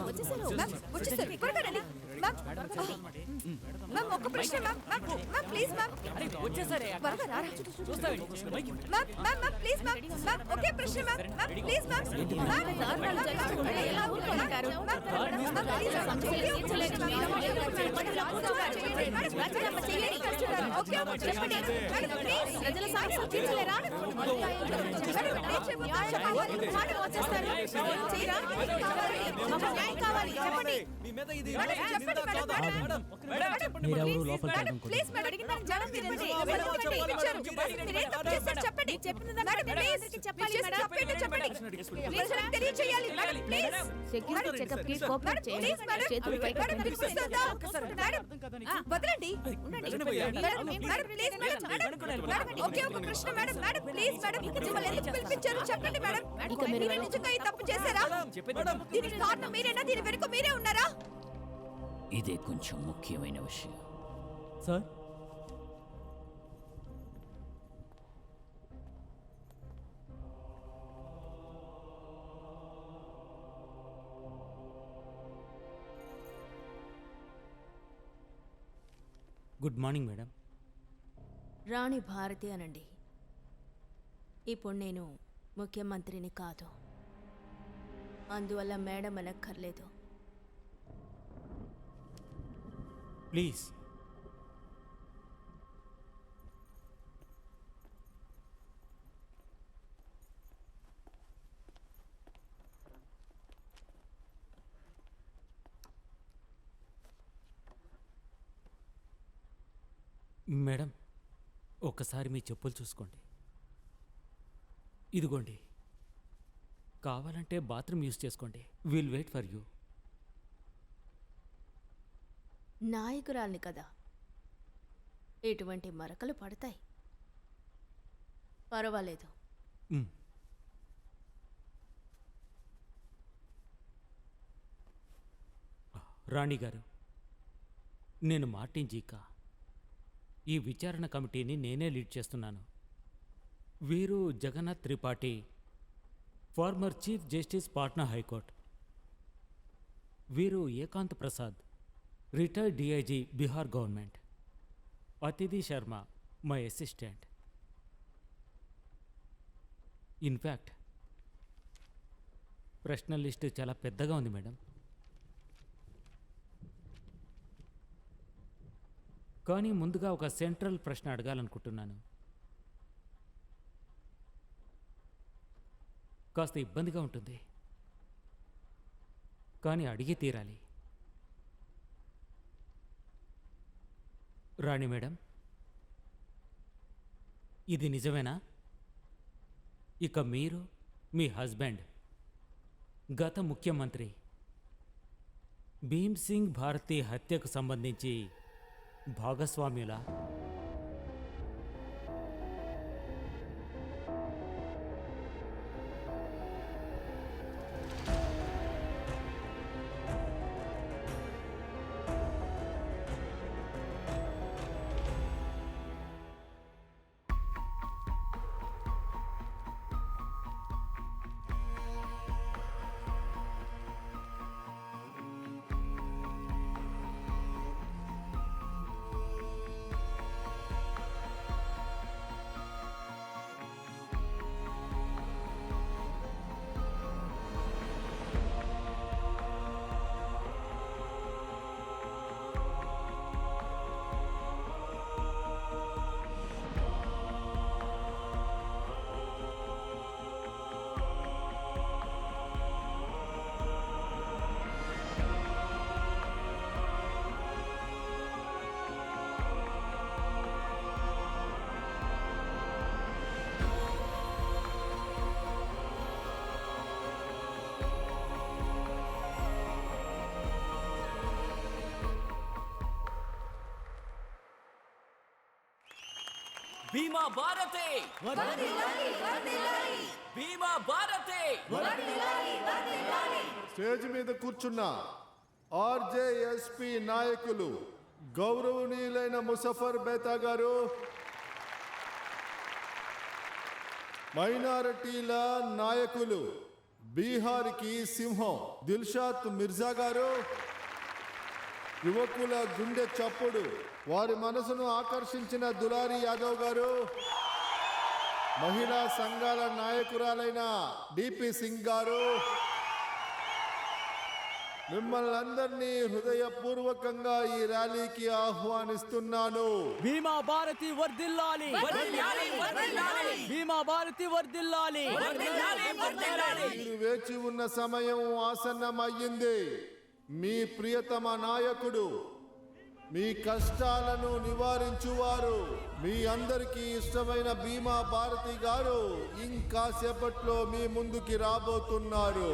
వచ్చేసారు మ్యామ్, వచ్చేసారు. త్వరగా రండి. మ్యామ్, మ్యామ్, ఒక్క ప్రశ్న మ్యామ్. Ma'am, please ma'am. వచ్చేసారే త్వరగా రారా. చూస్తావేంటి? Ma'am, please ma'am. మ్యామ్, ఒకే ప్రశ్న మ్యామ్. Ma'am, please ma'am. ఎలా ఊరుకుంటారు? ప్రజల సాక్షి తీర్చలేరా? మీరెవరు లోపలికి వదలండి. ఒకే ఒక ప్రశ్న మేడం. Madam, please madam. మిమ్మల్ని ఎందుకు పిలిపించారు చెప్పండి మేడం. మీరు నిజంగా ఈ తప్పు చేశారా? దీనికి కారణం మీరేనా? దీని వెనుక మీరే ఉన్నారా? ఇదే కొంచెం ముఖ్యమైన విషయం. Sir good morning madam. Rani Bharati అనండి. ఇప్పుడు నేను ముఖ్యమంత్రిని కాదు, అందువల్ల మేడం అనక్కర్లేదు. ప్లీజ్. మేడం, ఒక్కసారి మీ చెప్పులు చూసుకోండి. ఇదిగోండి, కావాలంటే బాత్రూమ్ యూజ్ చేసుకోండి. Will wait for you. నాయకురాల్ని కదా, ఇటువంటి మరకలు పడతాయి. పర్వాలేదు. రాణి గారు, నేను మార్టిన్ జీకా. ఈ విచారణ కమిటీని నేనే లీడ్ చేస్తున్నాను. వీరు Jagannath Tripathi, former chief justice Patna high court. వీరు Ekant Prasad, retired DIG Bihar government. Atithi Sharma my assistant. In fact ప్రశ్న లిస్టు చాలా పెద్దగా ఉంది మేడం. కానీ ముందుగా ఒక సెంట్రల్ ప్రశ్న అడగాలనుకుంటున్నాను. కాస్త ఇబ్బందిగా ఉంటుంది, కానీ అడిగి తీరాలి. రాణి మేడం, ఇది నిజమేనా? ఇక మీరు, మీ హస్బెండ్, గత ముఖ్యమంత్రి భీమ్ సింగ్ భారతి హత్యకు సంబంధించి భాగస్వామ్యులా? భీమా భారతే, భీమా భారతే. స్టేజ్ మీద కూర్చున్న ఆర్జేఎస్పీ నాయకులు గౌరవనీయులైన ముజఫర్ బేతా గారు, మైనారిటీల నాయకులు బీహార్కి సింహం దిల్షాద్ మిర్జా గారు, యువకుల గుండె చప్పుడు వారి మనసును ఆకర్షించిన దులారి యాదవ్ గారు, మహిళా సంఘాల నాయకురాలైన డిపి సింగ్ గారు, మిమ్మల్ని అందరినీ హృదయపూర్వకంగా ఈ ర్యాలీకి ఆహ్వానిస్తున్నాను. భీమా భారతి వర్ధిల్లాలి, భీమా భారతి వర్ధిల్లాలి. మీరు వేచి ఉన్న సమయం ఆసన్నమయ్యింది. మీ ప్రియతమ నాయకుడు, మీ కష్టాలను నివారించువారు, మీ అందరికీ ఇష్టమైన భీమా భారతి గారు ఇంకాసేపట్లో మీ ముందుకి రాబోతున్నారు.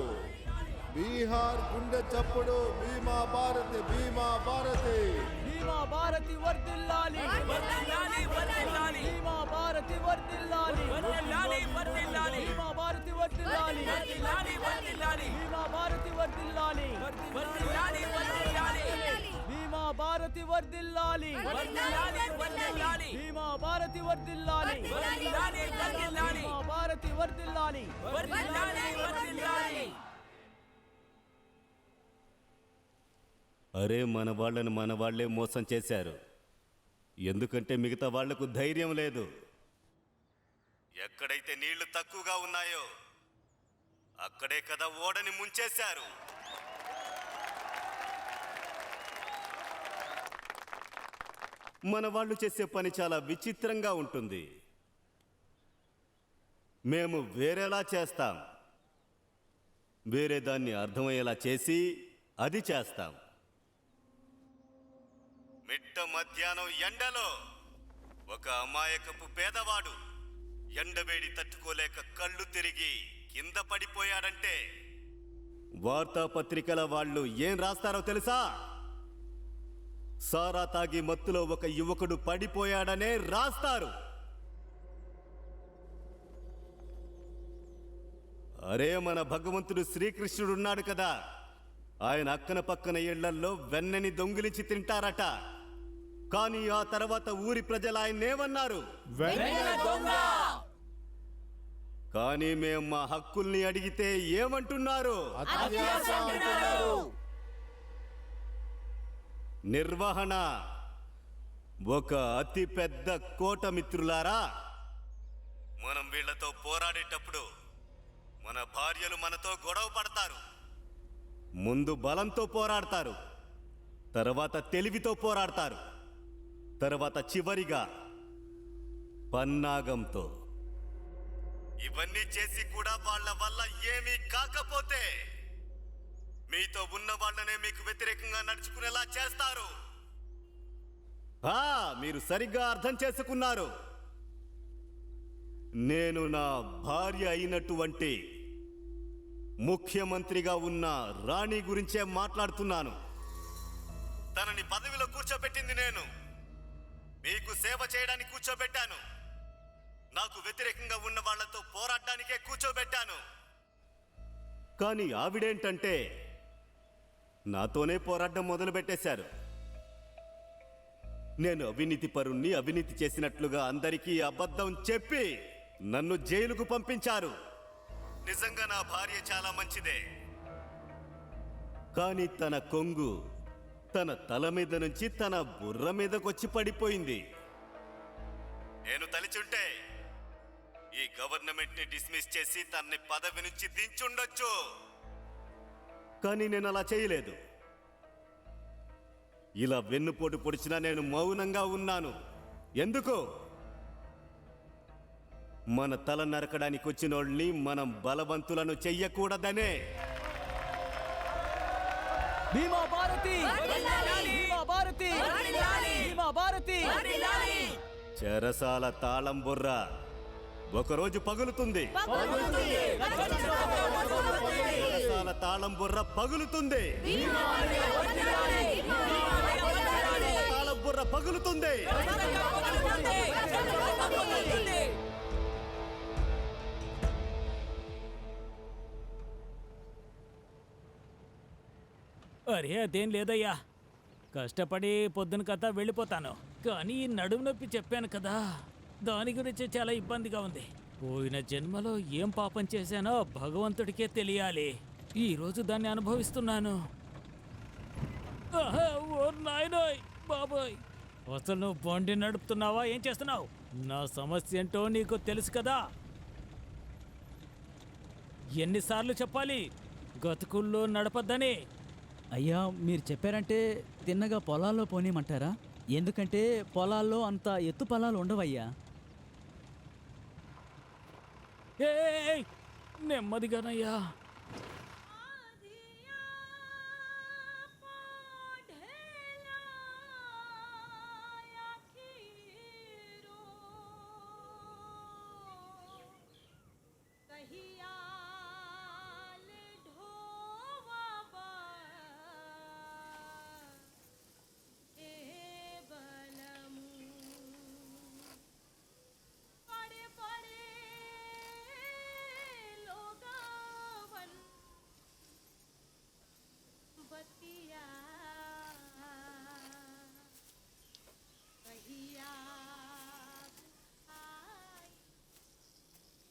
బీహార్ గుండె చప్పుడు భీమా భారతి, భీమా భారతి. భీమా భారతి వర్ధిల్లాలి, భీమా భారతి వర్ధిల్లాలి, భీమా భారతి వర్ధిల్లాలి, భీమా భారతి వర్ధిల్లాలి, భీమా భారతి వర్ధిల్లాలి, భీమా భారతి వర్ధిల్లాలి, భీమా భారతి వర్ధిల్లాలి. అరే మన వాళ్ళని మన వాళ్ళే మోసం చేశారు. ఎందుకంటే మిగతా వాళ్లకు ధైర్యం లేదు. ఎక్కడైతే నీళ్లు తక్కువగా ఉన్నాయో అక్కడే కదా ఓడని ముంచేశారు. మన వాళ్ళు చేసే పని చాలా విచిత్రంగా ఉంటుంది. మేము వేరేలా చేస్తాం, వేరే దాన్ని అర్థమయ్యేలా చేసి అది చేస్తాం. మిట్ట మధ్యాహ్నం ఎండలో ఒక అమాయకపు పేదవాడు ఎండవేడి తట్టుకోలేక కళ్ళు తిరిగి కింద పడిపోయాడంటే వార్తాపత్రికల వాళ్ళు ఏం రాస్తారో తెలుసా? సారా తాగి మత్తులో ఒక యువకుడు పడిపోయాడనే రాస్తారు. అరే మన భగవంతుడు శ్రీకృష్ణుడు ఉన్నాడు కదా, ఆయన అక్కన పక్కన ఇళ్లల్లో వెన్నని దొంగిలించి తింటారట. కానీ ఆ తర్వాత ఊరి ప్రజలు ఆయన్నేమన్నారు? కానీ మేము మా హక్కుల్ని అడిగితే ఏమంటున్నారు? నిర్వహణ. ఒక అతి పెద్ద కోట మిత్రులారా, మనం వీళ్లతో పోరాడేటప్పుడు మన భార్యలు మనతో గొడవ పడతారు. ముందు బలంతో పోరాడతారు, తర్వాత తెలివితో పోరాడతారు, తర్వాత చివరిగా పన్నాగంతో. ఇవన్నీ చేసి కూడా వాళ్ళ వల్ల ఏమీ కాకపోతే మీతో ఉన్న వాళ్ళనే మీకు వ్యతిరేకంగా నడుచుకునేలా చేస్తారు. మీరు సరిగ్గా అర్థం చేసుకున్నారు. నేను నా భార్య అయినటువంటి ముఖ్యమంత్రిగా ఉన్న రాణి గురించే మాట్లాడుతున్నాను. తనని పదవిలో కూర్చోబెట్టింది నేను, మీకు సేవ చేయడానికి కూర్చోబెట్టాను. నాకు వ్యతిరేకంగా ఉన్న వాళ్లతో పోరాడడానికే కూర్చోబెట్టాను. కానీ ఆవిడేంటంటే నాతోనే పోరాటం మొదలు పెట్టేశారు. నేను అవినీతి పరుణ్ణి, అవినీతి చేసినట్లుగా అందరికీ అబద్ధం చెప్పి నన్ను జైలుకు పంపించారు. నిజంగా నా భార్య చాలా మంచిదే, కానీ తన కొంగు తన తల మీద నుంచి తన బుర్ర మీదకొచ్చి పడిపోయింది. నేను తలిచుంటే ఈ గవర్నమెంట్ ని డిస్మిస్ చేసి తనని పదవి నుంచి దించుండొచ్చు. కానీ నేను అలా చేయలేదు. ఇలా వెన్నుపోటు పొడిచినా నేను మౌనంగా ఉన్నాను. ఎందుకు? మన తల నరకడానికి వచ్చినోళ్ళని మనం బలవంతులను చెయ్యకూడదనే. భీమా భారతి, భీమా భారతి, భీమా భారతి. చెరసాల తాళం బుర్ర ఒకరోజు పగులుతుంది. చెరసాల తాళం బుర్ర పగులుతుంది. తాళం బుర్ర పగులుతుంది. అరే అదేం లేదయ్యా, కష్టపడి పొద్దున కథ వెళ్ళిపోతాను. కానీ ఈ నడుము నొప్పి చెప్పాను కదా, దాని గురించి చాలా ఇబ్బందిగా ఉంది. పోయిన జన్మలో ఏం పాపం చేశానో భగవంతుడికే తెలియాలి. ఈరోజు దాన్ని అనుభవిస్తున్నాను. ఆహా, ఓ నాయనోయ్ బాబోయ్, అసలు నువ్వు బండి నడుపుతున్నావా, ఏం చేస్తున్నావు? నా సమస్య ఏంటో నీకు తెలుసు కదా. ఎన్నిసార్లు చెప్పాలి గతుకుల్లో నడపద్దని? అయ్యా మీరు చెప్పారంటే తిన్నగా పొలాల్లో పోనీమంటారా? ఎందుకంటే పొలాల్లో అంత ఎత్తు పొలాలు ఉండవయ్యా. ఏయ్, నెమ్మదిగానయ్యా.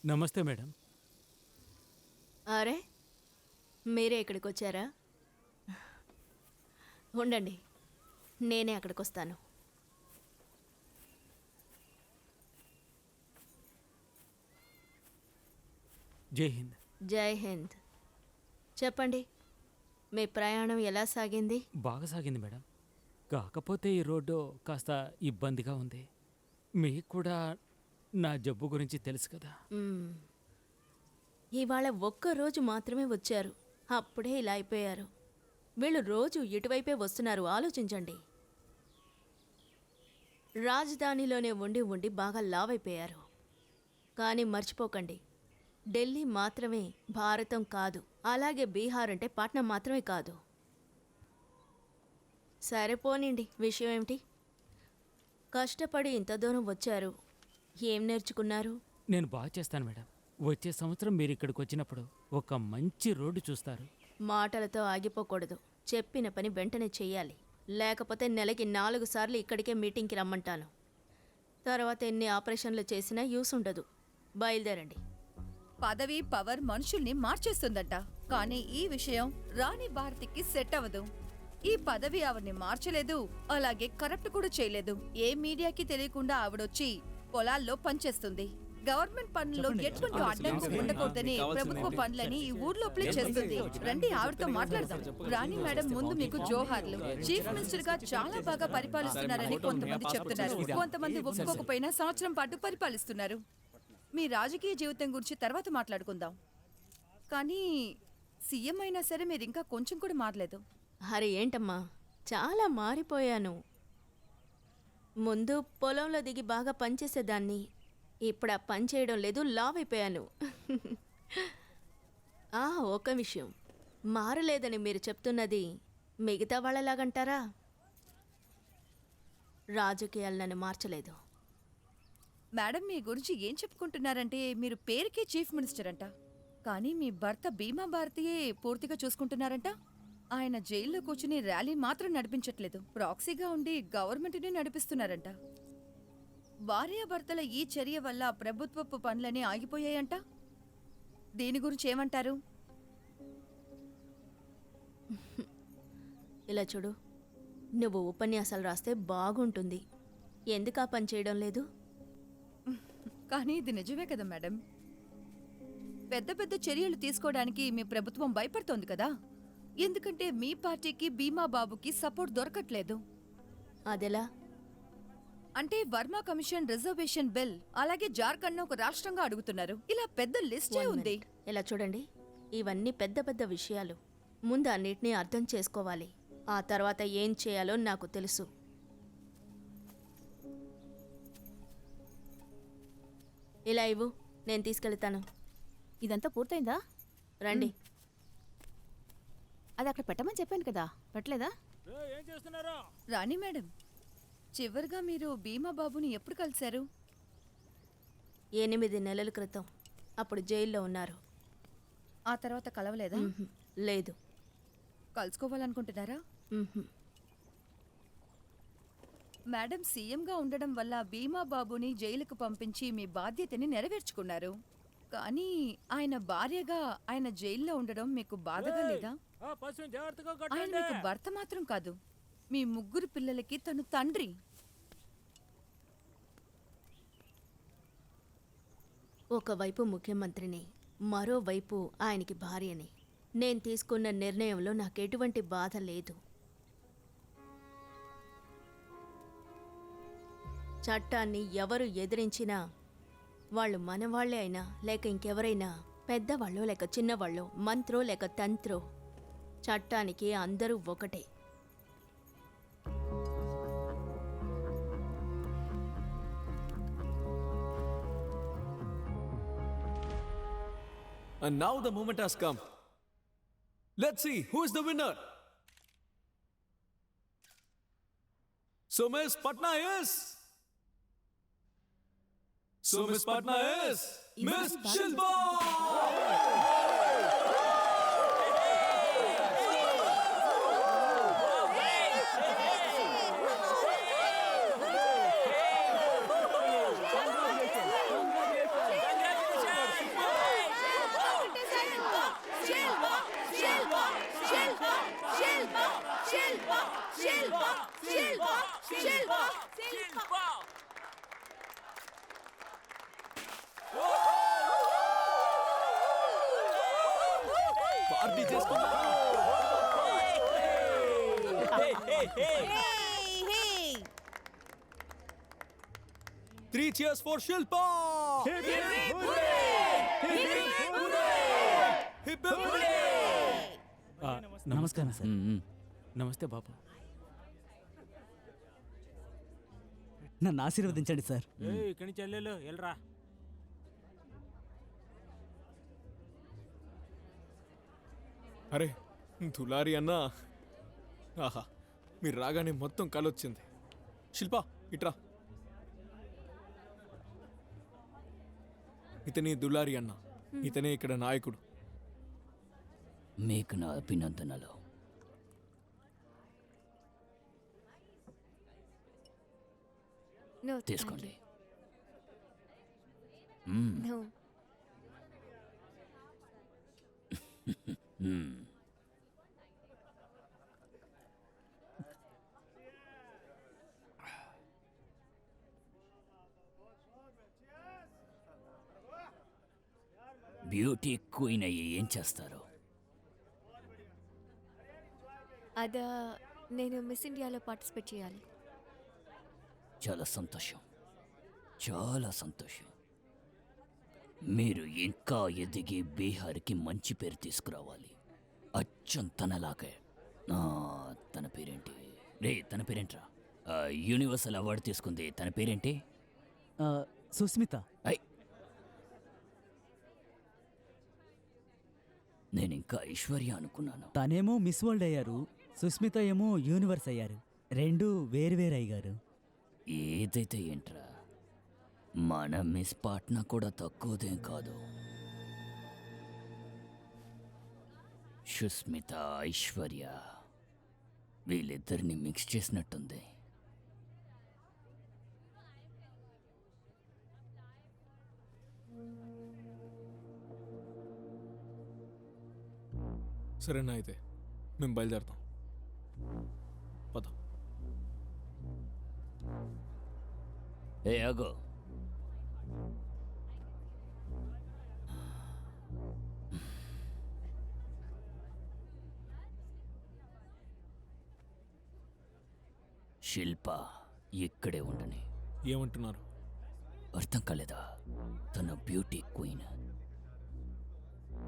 నమస్తే మేడం. అరే మీరే ఇక్కడికి వచ్చారా? ఉండండి, నేనే అక్కడికి వస్తాను. జై హింద్. జై హింద్. చెప్పండి, మీ ప్రయాణం ఎలా సాగింది? బాగా సాగింది మేడం. కాకపోతే ఈ రోడ్డు కాస్త ఇబ్బందిగా ఉంది. మీకు కూడా నా జబ్బు గురించి తెలుసు కదా. మ్మ్. ఇవాళ ఒక్కరోజు మాత్రమే వచ్చారు, అప్పుడే ఇలా అయిపోయారు. వీళ్ళు రోజు ఇటువైపే వస్తున్నారు, ఆలోచించండి. రాజధానిలోనే ఉండి ఉండి బాగా లావైపోయారు. కానీ మర్చిపోకండి, ఢిల్లీ మాత్రమే భారతం కాదు, అలాగే బీహార్ అంటే పాట్నా మాత్రమే కాదు. సరిపోనండి, విషయం ఏమిటి? కష్టపడి ఇంత దూరం వచ్చారు, ఏం నేర్చుకున్నారు? నేను బాగా చేస్తాను మేడం. వచ్చే సంవత్సరం మీరు ఇక్కడికి వచ్చినప్పుడు ఒక మంచి రోడ్డు చూస్తారు. మాటలతో ఆగిపోకూడదు, చెప్పిన పని వెంటనే చెయ్యాలి. లేకపోతే నెలకి 4 సార్లు ఇక్కడికే మీటింగ్కి రమ్మంటాను. తర్వాత ఎన్ని ఆపరేషన్లు చేసినా యూస్ ఉండదు. బయలుదేరండి. పదవి పవర్ మనుషుల్ని మార్చేస్తుందట, కానీ ఈ విషయం రాణి భారతికి సెట్ అవ్వదు. ఈ పదవి ఆవిడ్ని మార్చలేదు, అలాగే కరప్ట్ కూడా చేయలేదు. ఏ మీడియాకి తెలియకుండా ఆవిడొచ్చి పొలాల్లో పనిచేస్తుంది. గవర్నమెంట్ పనుల్లో ఎటువంటి అడ్డంకులు ఉండకూడదని ప్రభుత్వ పనులని ఈ ఊర్లోపలే చేస్తుంది. రండి ఆవిడతో మాట్లాడదాం. రాణి మేడం, ముందు మీకు జోహార్లు. చీఫ్ మినిస్టర్ గా చాలా బాగా పరిపాలిస్తున్నారని కొంతమంది చెప్తున్నారు, కొంతమంది ఒప్పుకోకపోయినా సంవత్సరం పాటు పరిపాలిస్తున్నారు. మీ రాజకీయ జీవితం గురించి తర్వాత మాట్లాడుకుందాం, కానీ సీఎం అయినా సరే మీరు ఇంకా కొంచెం కూడా మారలేదు. అరే ఏంటమ్మా, చాలా మారిపోయాను. ముందు పొలంలో దిగి బాగా పనిచేసేదాన్ని, ఇప్పుడు ఆ పని చేయడం లేదు, లావైపోయాను. ఒక విషయం, మారలేదని మీరు చెప్తున్నది మిగతా వాళ్ళలాగంటారా? రాజకీయాలు నన్ను మార్చలేదు. మేడం, మీ గురించి ఏం చెప్పుకుంటున్నారంటే మీరు పేరుకే చీఫ్ మినిస్టర్ అంట, కానీ మీ భర్త భీమా భారతియే పూర్తిగా చూసుకుంటున్నారంట. ఆయన జైల్లో కూర్చుని ర్యాలీ మాత్రం నడిపించట్లేదు, ప్రాక్సీగా ఉండి గవర్నమెంట్ని నడిపిస్తున్నారంట. భార్యాభర్తల ఈ చర్య వల్ల ప్రభుత్వపు పనులన్నీ ఆగిపోయాయంట. దీని గురించి ఏమంటారు? ఇలా చూడు, నువ్వు ఉపన్యాసాలు రాస్తే బాగుంటుంది. ఎందుకు ఆ పని చేయడం లేదు? కానీ ఇది నిజమే కదా మేడం. పెద్ద పెద్ద చర్యలు తీసుకోవడానికి మీ ప్రభుత్వం భయపడుతోంది కదా, ఎందుకంటే మీ పార్టీకి భీమా బాబుకి సపోర్ట్ దొరకట్లేదు. అదెలా? అంటే వర్మా కమిషన్ రిజర్వేషన్ బిల్, అలాగే జార్ఖండ్ ఒక రాష్ట్రంగా అడుగుతున్నారు. ఇలా పెద్ద లిస్టే One ఉంది. minute. ఇలా చూడండి, ఇవన్నీ పెద్ద పెద్ద విషయాలు. ముందు అన్నిటినీ అర్థం చేసుకోవాలి, ఆ తర్వాత ఏం చేయాలో నాకు తెలుసు. ఇలా ఇవ్వు, నేను తీసుకెళ్తాను. ఇదంతా పూర్తయిందా? రండి. అది అక్కడ పెట్టమని చెప్పాను కదా, పెట్టలేదా? ఏం చేస్తున్నారా? రాణి మేడం, చివరిగా మీరు భీమా బాబుని ఎప్పుడు కలిశారు? 8 నెలల క్రితం. అప్పుడు జైల్లో ఉన్నారు. ఆ తర్వాత కలవలేదా? మ్హూ. లేదు. కలుసుకోవాలనుకుంటున్నారా? మ్హూ. మేడం సీఎంగా ఉండడం వల్ల భీమా బాబుని జైలుకు పంపించి మీ బాధ్యతని నెరవేర్చుకున్నారు. కానీ ఆయన భార్యగా ఆయన జైల్లో ఉండడం మీకు బాధగా లేదా? ఆ పశువుని జాగ్రత్తగా ఆయన కట్టండి. మీకు భర్త మాత్రం కాదు, మీ 3 పిల్లలకి తను తండ్రి. ఒకవైపు ముఖ్యమంత్రిని, మరోవైపు ఆయనకి భార్యని. నేను తీసుకున్న నిర్ణయంలో నాకు ఎటువంటి బాధ లేదు. చట్టాన్ని ఎవరు ఎదిరించినా వాళ్ళు మనవాళ్లే అయినా లేక ఇంకెవరైనా, పెద్దవాళ్ళో లేక చిన్నవాళ్ళో, మంత్రో లేక తంత్రో, చట్టానికి అందరూ ఒకటే. And now the moment has come. Let's see who is the winner. So Miss Patna is. Miss Shilpa. Party just 3 cheers for Shilpa. Hip hip hooray! Hip hip hooray! Hip hip hooray! ఆ, నమస్కారం sir. నమస్తే బాబు. నన్ను ఆశీర్వదించండి sir. ఇక్కడి నుంచి వెళ్ళేలు వెళ్ళరా. అరే దులారి అన్నా, ఆహా మీరు రాగానే మొత్తం కలొచ్చింది. శిల్ప ఇట్రా. ఇతని దులారి అన్న, ఇతనే ఇక్కడ నాయకుడు. మీకు నా అభినందనలు. తీసుకోండి. బ్యూటీ క్వీన్ అయ్యి ఏం చేస్తారు? అదా, నేను మిస్ ఇండియాలో పార్టిసిపేట్ చేయాలి. చాలా సంతోషం, చాలా సంతోషం. మీరు ఇంకా ఎదిగి బీహార్కి మంచి పేరు తీసుకురావాలి. అచ్చం తనలాగే. తన పేరేంటి రే? తన పేరేంట్రా? యూనివర్సల్ అవార్డు తీసుకుంది, తన పేరేంటి? సుస్మిత. ఐ, నేను ఇంకా ఐశ్వర్య అనుకున్నాను. తనేమో మిస్ వరల్డ్ అయ్యారు, సుస్మిత ఏమో యూనివర్స్ అయ్యారు. రెండు వేరు అయ్యారు. ఏదైతే ఏంట్రా, మన మిస్ పాట్నా కూడా తక్కువదేం కాదు. సుస్మిత, ఐశ్వర్య వీళ్ళిద్దరిని మిక్స్ చేసినట్టుంది. సరేనా, అయితే మేము బయలుదేరుతాం. పద. ఏ ఆగో, శిల్ప ఇక్కడే ఉండని. ఏమంటున్నారు? అర్థం కాలేదా? తన బ్యూటీ క్వీన్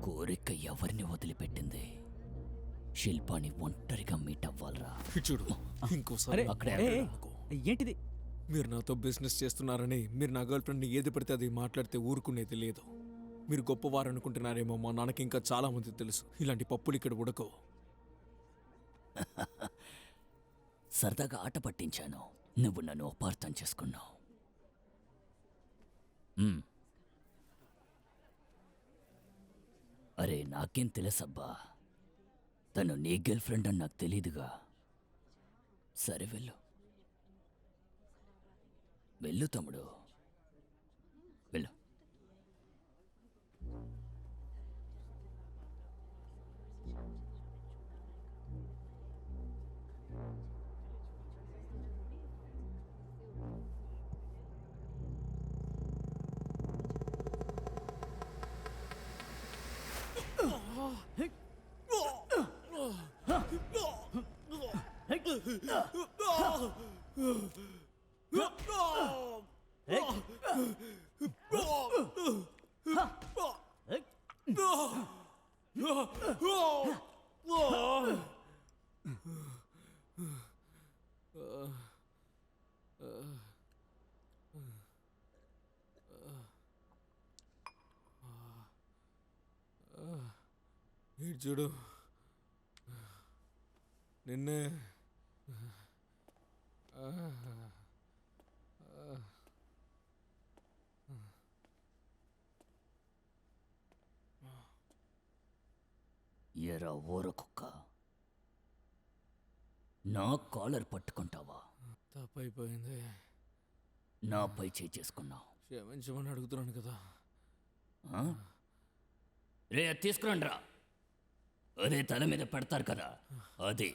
కోరిక ఎవరిని వదిలిపెట్టింది? శిల్పాని ఒంటరిగా మీట్ అవ్వాలరా. ఇటు చూడు, ఇంకోసారి అరే అక్కడే ఏ, అక్కడ ఏ, ఏంటిది? మీరు నాతో బిజినెస్ చేస్తున్నారని మీరు నా గర్ల్ ఫ్రెండ్ని ఏది పడితే అది మాట్లాడితే ఊరుకునేది లేదు. మీరు గొప్పవారు అనుకుంటున్నారేమో, మా నాన్నకి ఇంకా చాలా మంది తెలుసు. ఇలాంటి పప్పులు ఇక్కడ ఉడకవు. సరదాగా ఆట పట్టించాను, నువ్వు నన్ను అపార్థం చేసుకున్నావు. అరే నాకేం తెలుసబ్బా, తను నీ గర్ల్ ఫ్రెండ్ అని నాకు తెలీదుగా. సరే వెళ్ళు. వెళ్ళు తమ్ముడు, వెళ్ళు. ఇటు చూడు, నిన్నే ఎరా ఊర కుక్క, నా కాలర్ పట్టుకుంటావా? తప్పైపోయింది. నాపై చేసుకున్నావు. క్షమించమని అడుగుతున్నాను కదా. రే అది తీసుకురండి రా, అదే తల మీద పెడతారు కదా అది.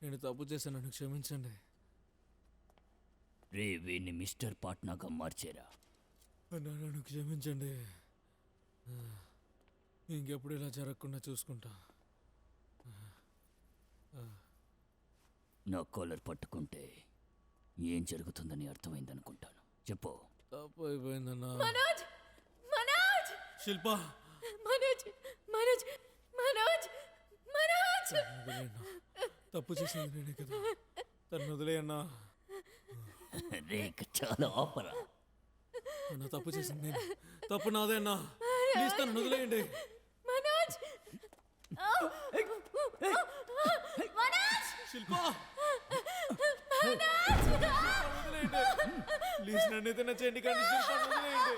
నేను తప్పు చేశాను, క్షమించండి. రే వీడిని మిస్టర్ పాట్నాగా మార్చేరా. నన్ను క్షమించండి. ఇంకెప్పుడు ఇలా జరగకుండా చూసుకుంటా. నా కాలర్ పట్టుకుంటే ఏం జరుగుతుందని అర్థమైందనుకుంటాను. చెప్పు. తప్పు అయిపోయిందన్నా. మనోజ్ మనోజ్ శిల్ప, మనోజ్ మనోజ్ మనోజ్ మనోజ్ తప్పు చేసింది నేనే కదా, తను వదిలేయన్నా. రేఖ చాలా ఆపరా. అన్నా తప్పు చేసింది నేను, తప్పు నాదే అన్నా. ప్లీజ్ తను వదిలేయండి. మనోజ్ మనోజ్ శిల్ప, వదిలేయండి ప్లీజ్. నన్ను ఏదైనా చేయండి కానీ శిల్ప వదిలేయండి.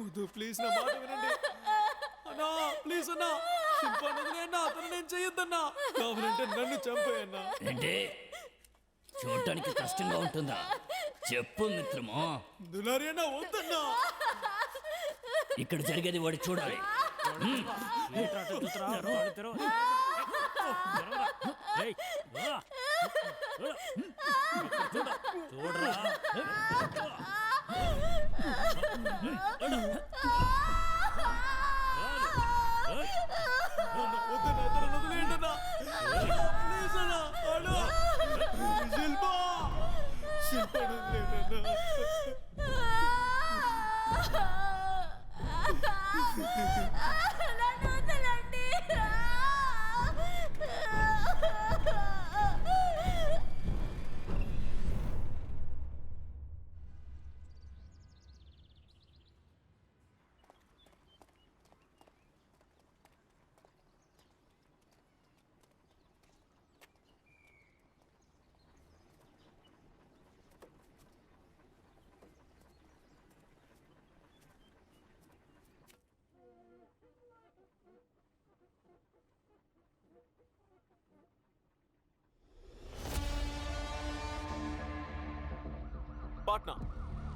వద్దు ప్లీజ్, నా మాట వినండి అన్నా. ప్లీజ్ అన్నా, శిల్ప వదిలేయన్నా. అతను నేను చెయ్యొద్దన్నా. కావాలంటే నన్ను చంపేయన్నా. ఏంటి చూడటానికి కష్టంగా ఉంటుందా? చెప్పు మిత్రమా. దులారి అన్నా వద్దన్నా. ఇక్కడ జరిగేది వాడు చూడాలి. వద్దన్నా, అతను వదిలేయండి అన్నా. ప్లీజ్ అన్నా. అన్నా శిల్ప, శిల్ప వదిలేయండి అన్నా. నన్ను వదలండి. పాట్నా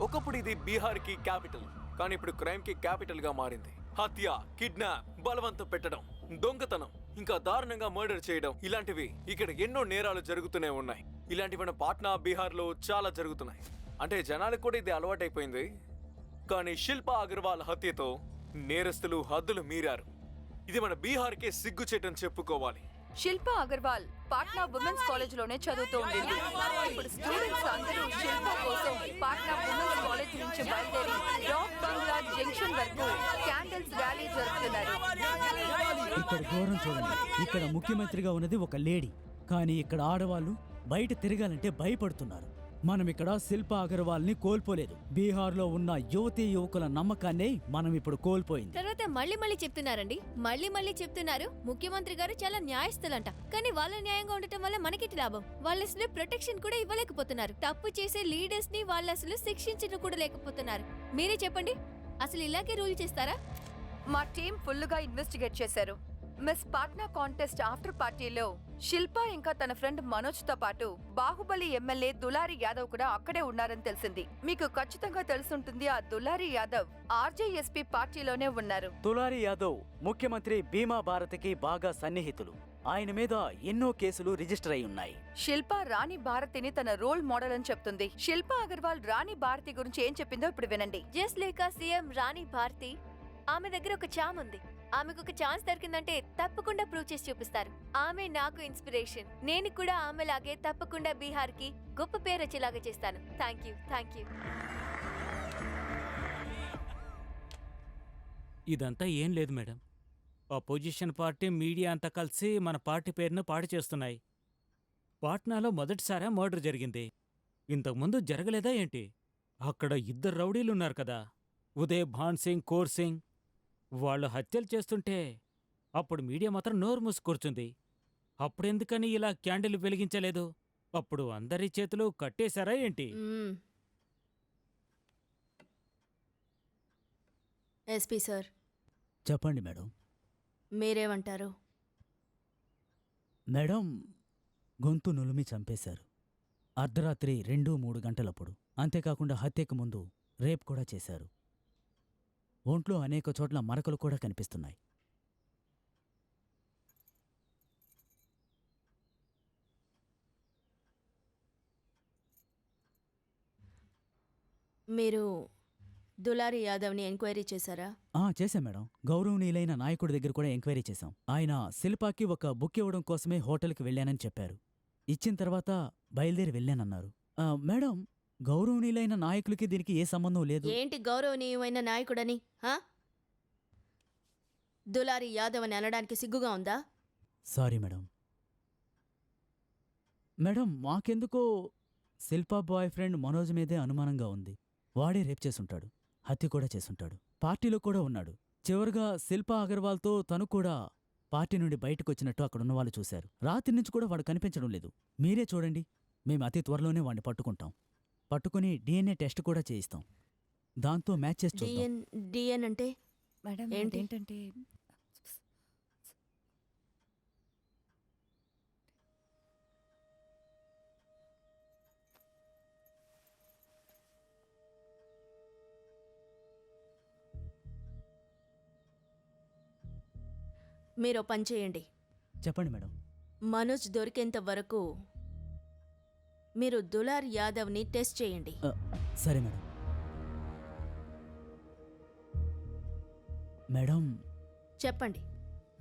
ఒకప్పుడు ఇది బీహార్కి క్యాపిటల్, కానీ ఇప్పుడు క్రైమ్కి క్యాపిటల్ గా మారింది. హత్య, కిడ్నాప్, బలవంతం పెట్టడం, దొంగతనం, ఇంకా దారుణంగా మర్డర్ చేయడం, ఇలాంటివి ఇక్కడ ఎన్నో నేరాలు జరుగుతూనే ఉన్నాయి. ఇలాంటివి మన పాట్నా, బీహార్లో చాలా జరుగుతున్నాయి. అంటే జనాలకు కూడా ఇది అలవాటైపోయింది. కానీ శిల్ప అగర్వాల్ హత్యతో నేరస్తులు హద్దులు మీరారు. ఇది మన బీహార్కే సిగ్గుచేటని చెప్పుకోవాలి. శిల్ప అగర్వాల్ పాట్నా ఉమెన్స్ కాలేజ్ లోనే చదువుతూ ఉండేది. ఇప్పుడు స్టూడెంట్స్ అందరూ శిల్ప కోసం పాట్నా ఉమెన్స్ కాలేజ్ నుంచి బయలుదేరి రాక్ బంగ్లా జంక్షన్ వరకు క్యాండిల్స్ ర్యాలీ జరుపుతున్నారు. ఇక్కడ ఘోరం చూడండి. ఇక్కడ ముఖ్యమంత్రిగా ఉన్నది ఒక లేడీ, కానీ ఇక్కడ ఆడవాళ్ళు బయట తిరగాలంటే భయపడుతున్నారు. మనం ఇక్కడ శిల్ప అగర్వాల్ ని కోల్పోలేదు. బీహార్లో ఉన్న యువతీ యువకుల నమ్మకాన్ని మనం ఇప్పుడు కోల్పోయింది. తర్వాత మళ్ళీ చెప్తున్నారండి, మళ్ళీ చెప్తున్నారు ముఖ్యమంత్రి గారు చాలా న్యాయస్థులంట. కానీ వాళ్ళు న్యాయంగా ఉండటం వల్ల మనకిటి లాభం? వాళ్ళు అసలు ప్రొటెక్షన్ కూడా ఇవ్వలేకపోతున్నారు. తప్పు చేసే లీడర్స్ ని వాళ్ళు అసలు శిక్షించడం కూడా లేకపోతున్నారు. మీరే చెప్పండి, అసలు ఇలాగే రూల్ చేస్తారా? మా టీం ఫుల్లుగా ఇన్వెస్టిగేట్ చేశారు. మిస్ పాట్నా కాంటెస్ట్ ఆఫ్టర్ పార్టీలో శిల్ప ఇంకా తన ఫ్రెండ్ మనోజ్ తో పాటు బాహుబలి ఎమ్మెల్యే దులారి యాదవ్ కూడా అక్కడే ఉన్నారని తెలిసింది. మీకు ఖచ్చితంగా తెలుసుంటుంది, ఆ దులారి యాదవ్ ఆర్జేఎస్పీ పార్టీలోనే ఉన్నారు. తులారి యాదవ్ ముఖ్యమంత్రి భీమా భారతికి బాగా సన్నిహితులు. ఆయన మీద ఎన్నో కేసులు రిజిస్టర్ అయి ఉన్నాయి. శిల్ప రాణి భారతిని తన రోల్ మోడల్ అని చెప్తుంది. శిల్ప అగర్వాల్ రాణి భారతి గురించి ఏం చెప్పిందో ఇప్పుడు వినండి. జస్ట్ లేక సీఎం రాణి భారతి, ఆమె దగ్గర ఒక చామ్ ఉంది. ఆమెకు ఒక ఛాన్స్ దొరికిందంటే తప్పకుండా ప్రూవ్ చేసి చూపిస్తారు. ఆమె నాకు ఇన్స్పిరేషన్. నేను కూడా ఆమెలాగే తప్పకుండా బీహార్ కి గొప్ప పేరు వచ్చేలాగా చేస్తాను. Thank you. ఇదంతా ఏం లేదు మేడం. అపోజిషన్ పార్టీ, మీడియా అంతా కలిసి మన పార్టీ పేరును పాడు చేస్తున్నాయి. పాట్నాలో మొదటిసారా మర్డర్ జరిగింది. ఇంతకుముందు జరగలేదా ఏంటి? అక్కడ 2 రౌడీలున్నారు కదా, ఉదయ్ భాన్ సింగ్, కోర్ సింగ్. వాళ్ళు హత్యలు చేస్తుంటే అప్పుడు మీడియా మాత్రం నోరు మూసుకూర్చుంది. అప్పుడెందుకని ఇలా క్యాండిల్ వెలిగించలేదు? అప్పుడు అందరి చేతులు కట్టేశారా ఏంటి? ఎస్పీ సార్, చెప్పండి మేడం. మీరేమంటారు? మేడం, గొంతు నులిమి చంపేశారు. అర్ధరాత్రి 2-3 గంటలప్పుడు. అంతేకాకుండా హత్యకు ముందు రేప్ కూడా చేశారు. ఒంట్లో అనేక చోట్ల మరకలు కూడా కనిపిస్తున్నాయి. మీరు దులారి యాదవ్ని ఎంక్వైరీ చేశారా? చేశాం మేడం. గౌరవనీయులైన నాయకుడి దగ్గర కూడా ఎంక్వైరీ చేశాం. ఆయన శిల్పాకి ఒక బుక్ ఇవ్వడం కోసమే హోటల్కి వెళ్ళానని చెప్పారు. ఇచ్చిన తర్వాత బయలుదేరి వెళ్ళానన్నారు. మేడం, గౌరవనీయులైన నాయకులకి దీనికి ఏ సంబంధం లేదు. ఏంటి గౌరవనీయమైన నాయకుడని? దులారి యాదవ్ అని అనడానికి సిగ్గుగా ఉందా? Sorry madam. మేడం, మాకెందుకో శిల్పా బాయ్ ఫ్రెండ్ మనోజ్ మీదే అనుమానంగా ఉంది. వాడే రేప్ చేసుంటాడు, హత్య కూడా చేసుంటాడు. పార్టీలో కూడా ఉన్నాడు. చివరిగా శిల్పా అగర్వాల్తో తను కూడా పార్టీ నుండి బయటకొచ్చినట్టు అక్కడున్న వాళ్ళు చూశారు. రాత్రి నుంచి కూడా వాడు కనిపించడం లేదు. మీరే చూడండి. మేము అతి త్వరలోనే వాడిని పట్టుకుంటాం. పట్టుకుని DNA టెస్ట్ కూడా చేయిస్తాం. దాంతో మ్యాచ్ చేసి చూద్దాం. డిఎన్ అంటే మేడం ఏంటి? ఏంటంటే మీరు పని చేయండి. చెప్పండి మేడం. మనోజ్ దొరికేంత వరకు మీరు దులార్ యాదవ్ని టెస్ట్ చేయండి. సరే మేడం. మేడం, చెప్పండి.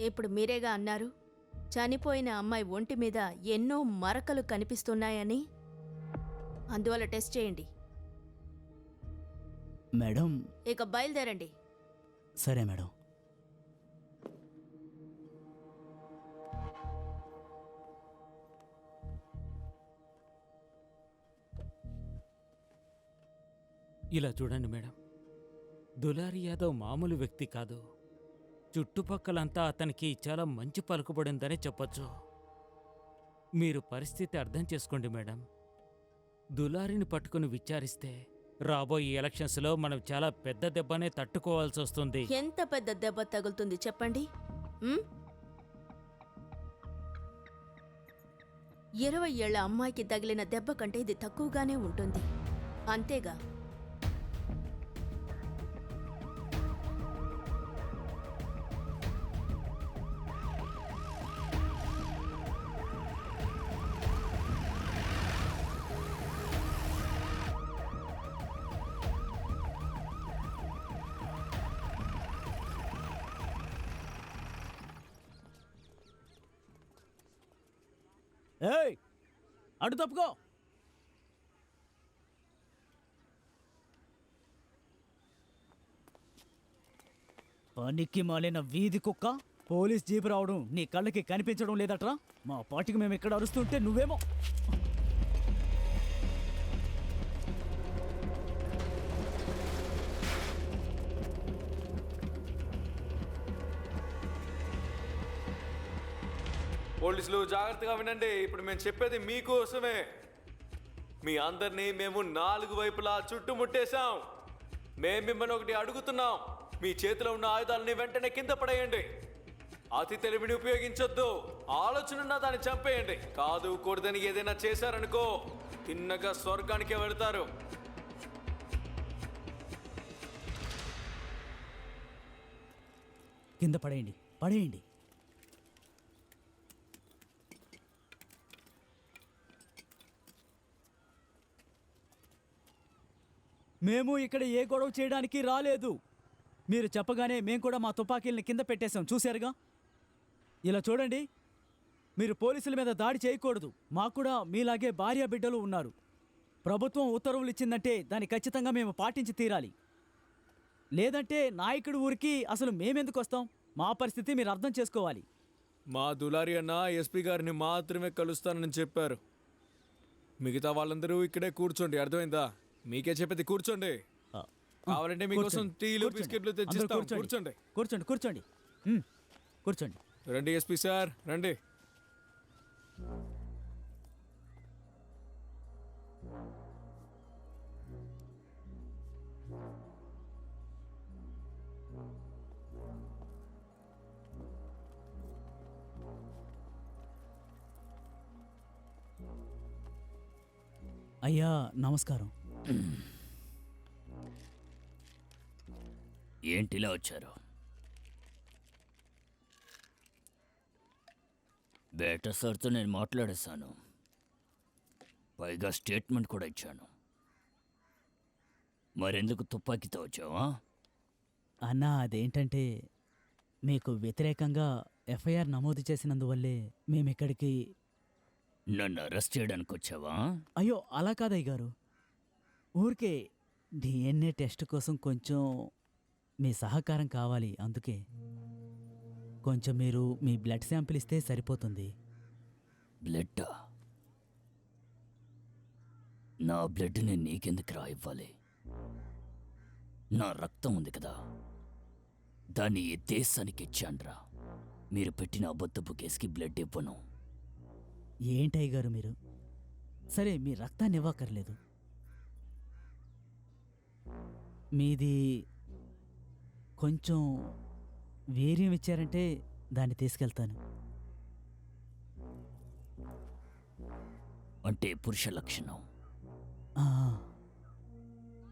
ఇప్పుడు మీరేగా అన్నారు చనిపోయిన అమ్మాయి ఒంటి మీద ఎన్నో మరకలు కనిపిస్తున్నాయని. అందువల్ల టెస్ట్ చేయండి. మేడం. ఇక బయలుదేరండి. సరే మేడం. ఇలా చూడండి మేడం, దులారి యాదవ్ మామూలు వ్యక్తి కాదు. చుట్టుపక్కలంతా అతనికి చాలా మంచి పలుకుబడిందనే చెప్పొచ్చు. మీరు పరిస్థితి అర్థం చేసుకోండి మేడం. దులారిని పట్టుకుని విచారిస్తే రాబోయే ఎలక్షన్స్లో మనం చాలా పెద్ద దెబ్బనే తట్టుకోవాల్సి వస్తుంది. ఎంత పెద్ద దెబ్బ తగులుతుంది చెప్పండి. 20 ఏళ్ల అమ్మాయికి తగిలిన దెబ్బ కంటే ఇది తక్కువగానే ఉంటుంది. అంతేగా. ఏయ్, అటు తప్పుకో. పనికి మాలిన వీధి కుక్క. పోలీస్ జీప్ రావడం నీ కళ్ళకి కనిపించడం లేదట్రా? మా పార్టీకి మేము ఇక్కడ అరుస్తుంటే నువ్వేమో. పోలీసులు జాగ్రత్తగా వినండి. ఇప్పుడు మేము చెప్పేది మీకోసమే. మీ అందరినీ మేము 4 వైపులా చుట్టుముట్టేశాం. మేము మిమ్మల్ని ఒకటి అడుగుతున్నాం. మీ చేతిలో ఉన్న ఆయుధాలని వెంటనే కింద పడేయండి. అతి తెలివిని ఉపయోగించొద్దు. ఆలోచన ఉన్న దాన్ని చంపేయండి. కాదు కూడదని ఏదైనా చేశారనుకో తిన్నగా స్వర్గానికే వెళ్తారు. కింద పడేయండి, పడేయండి. మేము ఇక్కడ ఏ గొడవ చేయడానికి రాలేదు. మీరు చెప్పగానే మేము కూడా మా తుపాకీల్ని కింద పెట్టేశాం, చూశారుగా. ఇలా చూడండి, మీరు పోలీసుల మీద దాడి చేయకూడదు. మాకు కూడా మీలాగే భార్య బిడ్డలు ఉన్నారు. ప్రభుత్వం ఉత్తర్వులు ఇచ్చిందంటే దాన్ని ఖచ్చితంగా మేము పాటించి తీరాలి. లేదంటే నాయకుడి ఊరికి అసలు మేమెందుకు వస్తాం? మా పరిస్థితి మీరు అర్థం చేసుకోవాలి. మా దులారి అన్న ఎస్పీ గారిని మాత్రమే కలుస్తానని చెప్పారు. మిగతా వాళ్ళందరూ ఇక్కడే కూర్చోండి, అర్థమైందా? మీకే చెప్పేది కూర్చోండి. కావాలంటే మీకోసం టీలు బిస్కెట్లు తెచ్చిస్తాం. కూర్చోండి కూర్చోండి కూర్చోండి కూర్చోండి. రండి ఎస్పీ సార్, రండి. అయ్యా నమస్కారం. ఏంటిలా వచ్చారు? బేటా సార్తో నేను మాట్లాడేశాను, పైగా స్టేట్మెంట్ కూడా ఇచ్చాను. మరెందుకు తుపాకీతో వచ్చావా? అన్నా అదేంటంటే మీకు వ్యతిరేకంగా ఎఫ్ఐఆర్ నమోదు చేసినందువల్లే మేమిక్కడికి. నన్ను అరెస్ట్ చేయడానికి వచ్చావా? అయ్యో అలా కాదయ్య గారు, ఊరికే డిఎన్ఏ టెస్ట్ కోసం కొంచెం మీ సహకారం కావాలి, అందుకే. కొంచెం మీరు మీ బ్లడ్ శాంపిల్ ఇస్తే సరిపోతుంది. బ్లడ్? నా బ్లడ్ నేను నీకెందుకు రా ఇవ్వాలి? నా రక్తం ఉంది కదా, దాన్ని ఈ దేశానికి ఇచ్చాన్రా. మీరు పెట్టిన అబద్ధపు కేసుకి బ్లడ్ ఇవ్వను. ఏంటయ్య గారు మీరు? సరే మీ రక్తాన్ని ఇవ్వక్కర్లేదు, మీది కొంచెం వీర్యం ఇచ్చారంటే దాన్ని తీసుకెళ్తాను. అంటే పురుష లక్షణం. ఆ,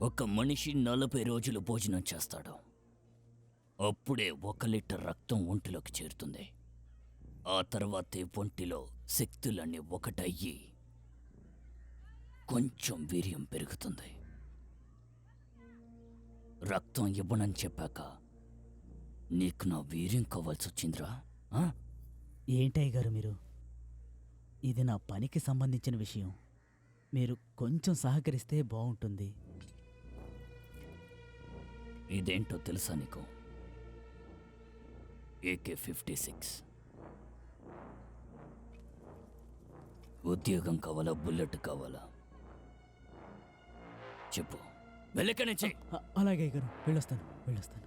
ఒక మనిషి 40 రోజులు భోజనం చేస్తాడు, అప్పుడే 1 లీటర్ రక్తం ఒంటిలోకి చేరుతుంది. ఆ తర్వాతే ఒంటిలో శక్తులన్నీ ఒకటయ్యి కొంచెం వీర్యం పెరుగుతుంది. రక్తం ఇవ్వనని చెప్పాక నీకు నా వీర్యం కావాల్సి వచ్చిందిరా? ఏంటయ్య గారు మీరు? ఇది నా పనికి సంబంధించిన విషయం, మీరు కొంచెం సహకరిస్తే బాగుంటుంది. ఇదేంటో తెలుసా నీకు? AK-56. ఉద్యోగం కావాలా, బుల్లెట్ కావాలా? చెప్పు, వెళ్ళకనే చెయ్యి. అలాగే గారు, వెళ్ళొస్తాను వెళ్ళొస్తాను.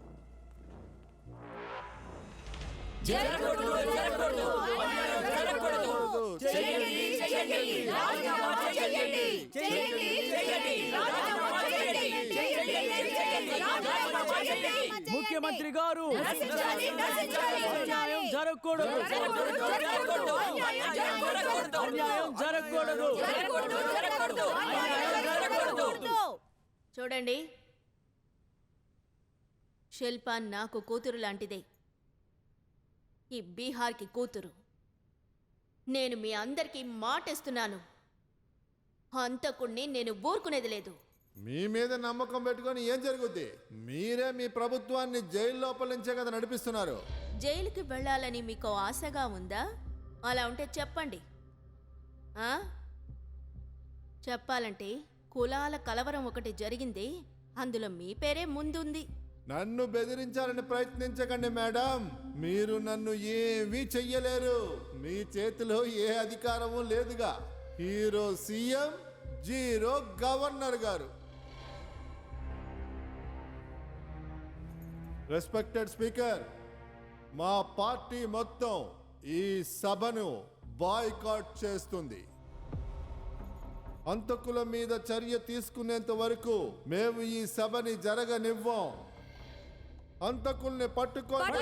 ముఖ్యమంత్రి గారు, అన్యాయం జరగకూడదు, అన్యాయం జరగకూడదు. చూడండి, శిల్ప నాకు కూతురు లాంటిదే, ఈ బీహార్కి కూతురు. నేను మీ అందరికీ మాటిస్తున్నాను, హంతకుణ్ణి నేను ఊరుకునేది లేదు. మీ మీద నమ్మకం పెట్టుకొని ఏం జరుగుద్ది? మీరే మీ ప్రభుత్వాన్ని జైలు లోపల నుంచే కదా నడిపిస్తున్నారు. జైలుకి వెళ్ళాలని మీకు ఆశగా ఉందా? అలా ఉంటే చెప్పండి. చెప్పాలంటే కులాల కలవరం ఒకటి జరిగింది, అందులో మీ పేరే ముందుంది. నన్ను బెదిరించాలని ప్రయత్నించకండి మేడం, మీరు నన్ను ఏమీ చెయ్యలేరు. మీ చేతిలో ఏ అధికారము లేదుగా. హీరో సీఎం, జీరో గవర్నర్ గారు. రెస్పెక్టెడ్ స్పీకర్, మా పార్టీ మొత్తం ఈ సభను బాయ్కాట్ చేస్తుంది. హంతకుల మీద చర్య తీసుకునేంత వరకు మేము ఈ సభని జరగనివ్వం. హంతకుల్ని పట్టుకోండి.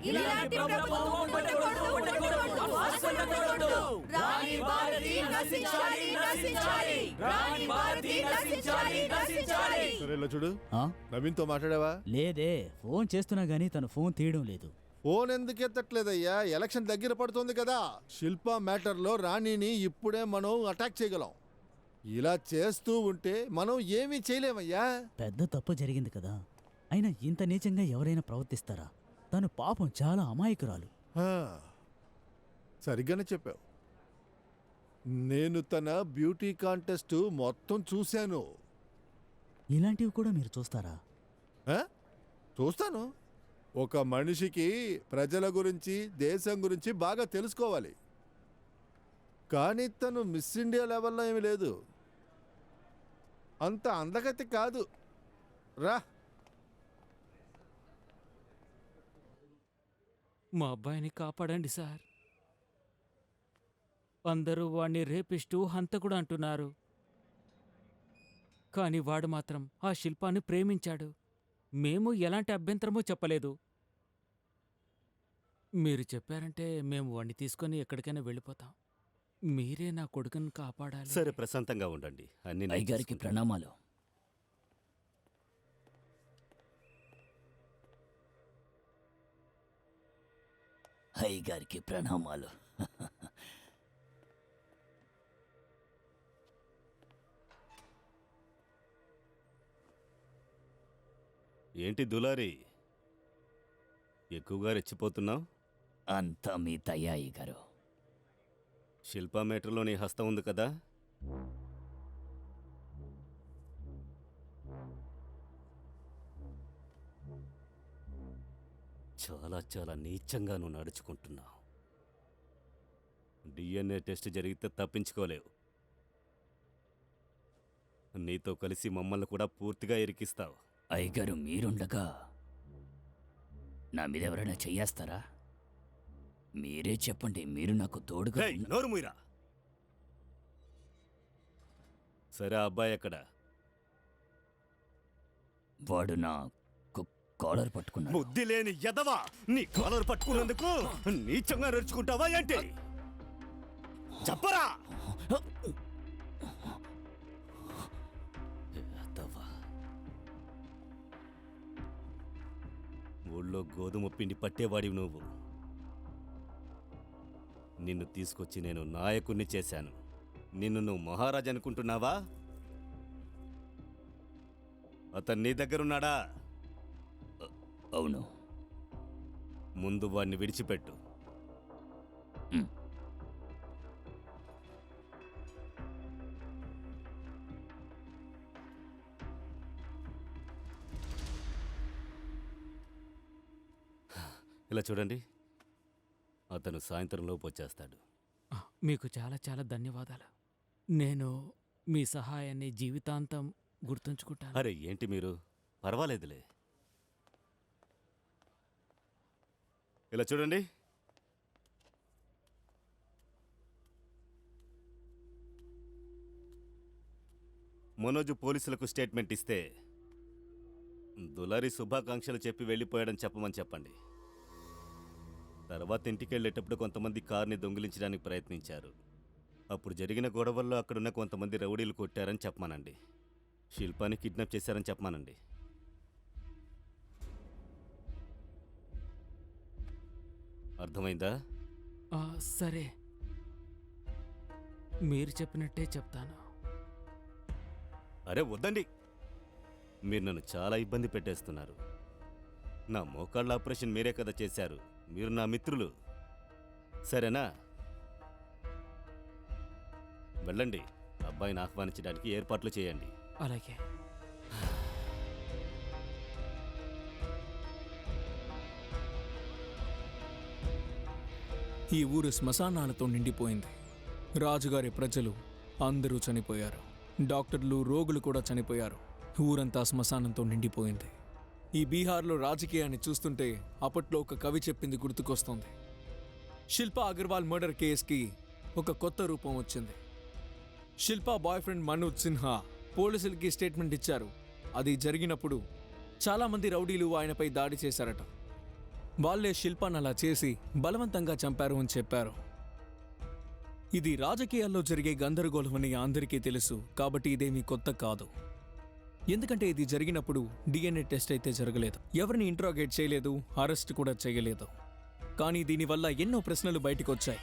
ఇలాంటి ప్రభుత్వం ఉండకూడదు, ఉండకూడదు, అస్సలు ఉండకూడదు. రాణి భారతి నశించాలి, నశించాలి. రాణి భారతి నశించాలి, నశించాలి. సరే ఇలా చూడు, ఆ? నవీన్తో మాట్లాడావా? లేదే, ఫోన్ చేస్తున్నా గానీ తను ఫోన్ తీయడం లేదు. ఫోన్ ఎందుకు ఎత్తట్లేదయ్యా? ఎలక్షన్ దగ్గర పడుతుంది కదా. శిల్ప మ్యాటర్లో రాణిని ఇప్పుడే మనం అటాక్ చేయగలం. ఇలా చేస్తూ ఉంటే మనం ఏమీ చేయలేమయ్యా. పెద్ద తప్పు జరిగింది కదా, అయినా ఇంత నీచంగా ఎవరైనా ప్రవర్తిస్తారా? తను పాపం చాలా అమాయకురాలు. ఆ, సరిగ్గానే చెప్పావు. నేను తన బ్యూటీ కాంటెస్ట్ మొత్తం చూశాను. ఇలాంటివి కూడా మీరు చూస్తారా? ఆ? చూస్తాను. ఒక మనిషికి ప్రజల గురించి, దేశం గురించి బాగా తెలుసుకోవాలి. కానీ తను మిస్ ఇండియా లెవెల్లో ఏమీ లేదు. అంత అందగతి కాదు. రా. మా అబ్బాయిని కాపాడండి సార్. అందరూ వాణ్ణి రేపిస్టు హంతకుడు అంటున్నారు, కానీ వాడు మాత్రం ఆ శిల్పాన్ని ప్రేమించాడు. మేము ఎలాంటి అభ్యంతరమూ చెప్పలేదు. మీరు చెప్పారంటే మేము వాణ్ణి తీసుకొని ఎక్కడికైనా వెళ్ళిపోతాం. మీరే నా కొడుకుని కాపాడాలి. సరే, ప్రశాంతంగా ఉండండి. అన్ని నేను అయ్యగారికి చూసుకుంటాను. ప్రణామాలు. అయ్యగారికి ప్రణామాలు. ఏంటి దులారి, ఎక్కువగా రెచ్చిపోతున్నావు? అంతా మీ దయ అయ్యగారు. శిల్పా మేటర్లో నీ హస్తం ఉంది కదా? చాలా చాలా నీచంగా నువ్వు నడుచుకుంటున్నావు. డిఎన్ఏ టెస్ట్ జరిగితే తప్పించుకోలేవు. నీతో కలిసి మమ్మల్ని కూడా పూర్తిగా ఇరికిస్తావు. అయ్యగారు మీరుండగా నా మీద ఎవరైనా చెయ్యేస్తారా? మీరే చెప్పండి. మీరు నాకు తోడుగా రేయ్, నోరు మూయరా. సరే, ఆ అబ్బాయి ఎక్కడ? వాడు నా కాలర్ పట్టుకున్నాడు. బుద్ధి లేని ఎదవా, నీ కాలర్ పట్టుకున్నందుకు నీచంగా నడుచుకుంటావా ఏంటి? చెప్పరా. ఎదవా. ఊళ్ళో గోధుమ పిండి పట్టేవాడివి నువ్వు. నిన్ను తీసుకొచ్చి నేను నాయకుణ్ణి చేశాను. నిన్ను నువ్వు మహారాజు అనుకుంటున్నావా? అతను నీ దగ్గరున్నాడా? అవును. ముందు వాడిని విడిచిపెట్టు. ఇలా చూడండి, అతను సాయంత్రంలోపు వచ్చేస్తాడు. మీకు చాలా చాలా ధన్యవాదాలు. నేను మీ సహాయాన్ని జీవితాంతం గుర్తుంచుకుంటాను. అరే ఏంటి మీరు, పర్వాలేదులే. ఇలా చూడండి, మనోజు పోలీసులకు స్టేట్మెంట్ ఇస్తే దులారి శుభాకాంక్షలు చెప్పి వెళ్ళిపోయాడని చెప్పమని చెప్పండి. తర్వాత ఇంటికి వెళ్ళేటప్పుడు కొంతమంది కార్ని దొంగిలించడానికి ప్రయత్నించారు. అప్పుడు జరిగిన గొడవల్లో అక్కడున్న కొంతమంది రౌడీలు కొట్టారని చెప్పమానండి. శిల్పాన్ని కిడ్నాప్ చేశారని చెప్పమానండి. అర్థమైందా? సరే, మీరు చెప్పినట్టే చెప్తాను. అరే వద్దండి, మీరు నన్ను చాలా ఇబ్బంది పెట్టేస్తున్నారు. నా మోకాళ్ళ ఆపరేషన్ మీరే కదా చేశారు. మీరు నా మిత్రులు, సరేనా? వెళ్ళండి, అబ్బాయిని ఆహ్వానించడానికి ఏర్పాట్లు చేయండి. అలాగే. ఈ ఊరు శ్మశానాలతో నిండిపోయింది. రాజుగారి ప్రజలు అందరూ చనిపోయారు. డాక్టర్లు, రోగులు కూడా చనిపోయారు. ఊరంతా శ్మశానంతో నిండిపోయింది. ఈ బీహార్లో రాజకీయాన్ని చూస్తుంటే అప్పట్లో ఒక కవి చెప్పింది గుర్తుకొస్తోంది. శిల్పా అగర్వాల్ మర్డర్ కేసుకి ఒక కొత్త రూపం వచ్చింది. శిల్పా బాయ్ ఫ్రెండ్ మనోజ్ సిన్హా పోలీసులకి స్టేట్మెంట్ ఇచ్చారు. అది జరిగినప్పుడు చాలామంది రౌడీలు ఆయనపై దాడి చేశారట. వాళ్ళే శిల్పాన్ని అలా చేసి బలవంతంగా చంపారు అని చెప్పారు. ఇది రాజకీయాల్లో జరిగే గందరగోళం అని అందరికీ తెలుసు, కాబట్టి ఇదేమీ కొత్త కాదు. ఎందుకంటే ఇది జరిగినప్పుడు DNA టెస్ట్ అయితే జరగలేదు, ఎవరిని ఇంట్రాగేట్ చేయలేదు, అరెస్ట్ కూడా చేయలేదు. కానీ దీనివల్ల ఎన్నో ప్రశ్నలు బయటకు వచ్చాయి.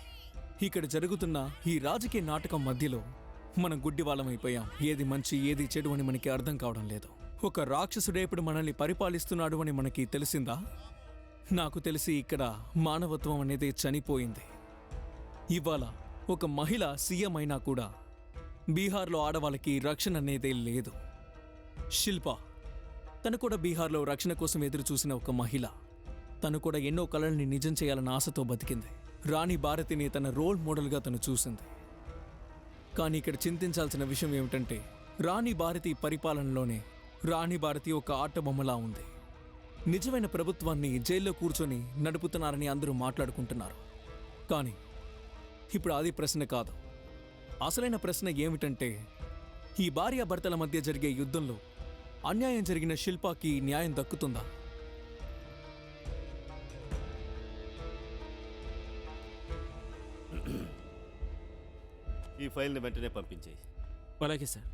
ఇక్కడ జరుగుతున్న ఈ రాజకీయ నాటకం మధ్యలో మనం గుడ్డివాళ్ళమైపోయాం. ఏది మంచి ఏది చెడు అని మనకి అర్థం కావడం లేదు. ఒక రాక్షసుడే ఇప్పుడు మనల్ని పరిపాలిస్తున్నాడు అని మనకి తెలిసిందా? నాకు తెలిసి ఇక్కడ మానవత్వం అనేది చనిపోయింది. ఇవాళ ఒక మహిళ సీఎం అయినా కూడా బీహార్లో ఆడవాళ్ళకి రక్షణ అనేదే లేదు. శిల్ప తను కూడా బీహార్లో రక్షణ కోసం ఎదురు చూసిన ఒక మహిళ. తను కూడా ఎన్నో కలల్ని నిజం చేయాలన్న ఆశతో బతికింది. రాణి భారతిని తన రోల్ మోడల్గా తను చూసింది. కానీ ఇక్కడ చింతించాల్సిన విషయం ఏమిటంటే రాణి భారతి పరిపాలనలోనే రాణి భారతి ఒక ఆట బొమ్మలా ఉంది. నిజమైన ప్రభుత్వాన్ని జైల్లో కూర్చొని నడుపుతున్నారని అందరూ మాట్లాడుకుంటున్నారు. కానీ ఇప్పుడు అది ప్రశ్న కాదు. అసలైన ప్రశ్న ఏమిటంటే ఈ భార్యాభర్తల మధ్య జరిగే యుద్ధంలో అన్యాయం జరిగిన శిల్పాకి న్యాయం దక్కుతుందా? ఈ ఫైల్ని వెంటనే పంపించేయి. అలాగే సార్.